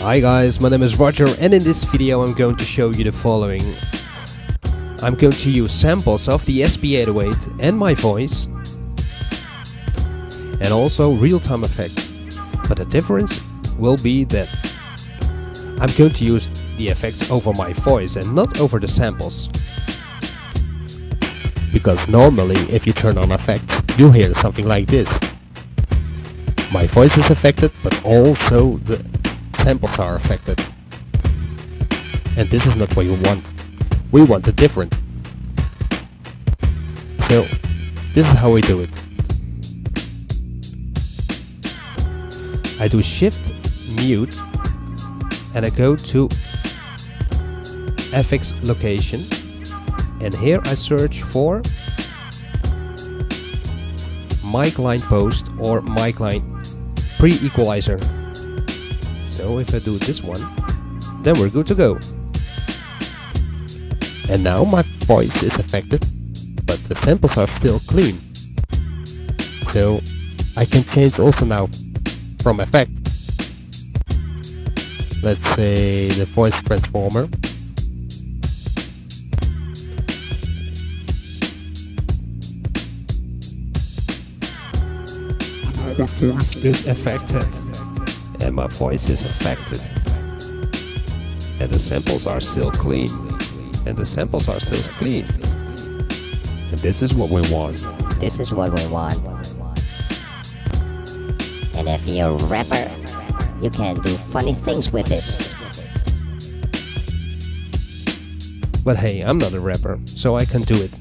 Hi guys, my name is Roger, and in this video I'm going to show you the following. I'm going to use samples of the SP-808 and my voice, and also real-time effects. But the difference will be that I'm going to use the effects over my voice and not over the samples. Because normally if you turn on effects, you'll hear something like this. My voice is affected, but also the samples are affected. And this is not what you want. We want it different. So, this is how we do it. I do Shift, Mute, and I go to FX location, and here I search for mic line post or mic line pre-equalizer. So if I do this one, then we're good to go. And now my voice is affected, but the samples are still clean. So I can change also now from effect. Let's say the voice transformer. The force is affected, and my voice is affected, and the samples are still clean, and the samples are still clean, and this is what we want. This is what we want. And if you're a rapper, you can do funny things with this. But hey, I'm not a rapper, so I can do it.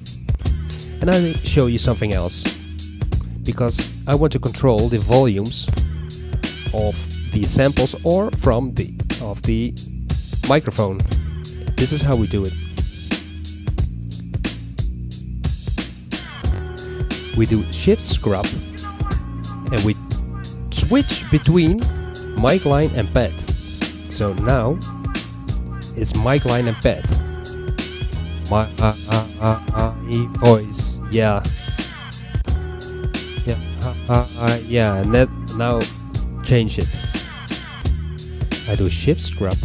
And I'll show you something else, because I want to control the volumes of the samples or from the microphone. This is how we do it. We do Shift Scrub, and we switch between mic line and pad. So now it's mic line and pad. My voice, yeah. Yeah, and now change it. I do Shift Scrub.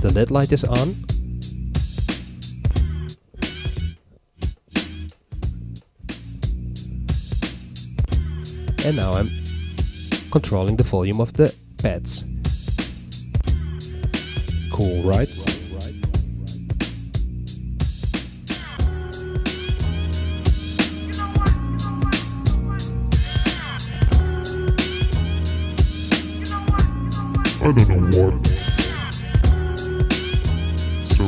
The lid light is on. And now I'm controlling the volume of the pads. Cool, right? I don't know what. So,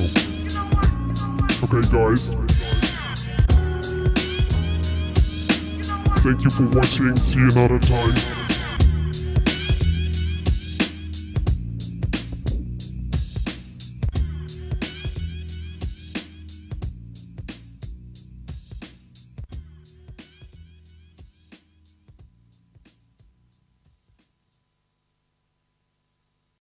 okay guys. Thank you for watching, see you another time.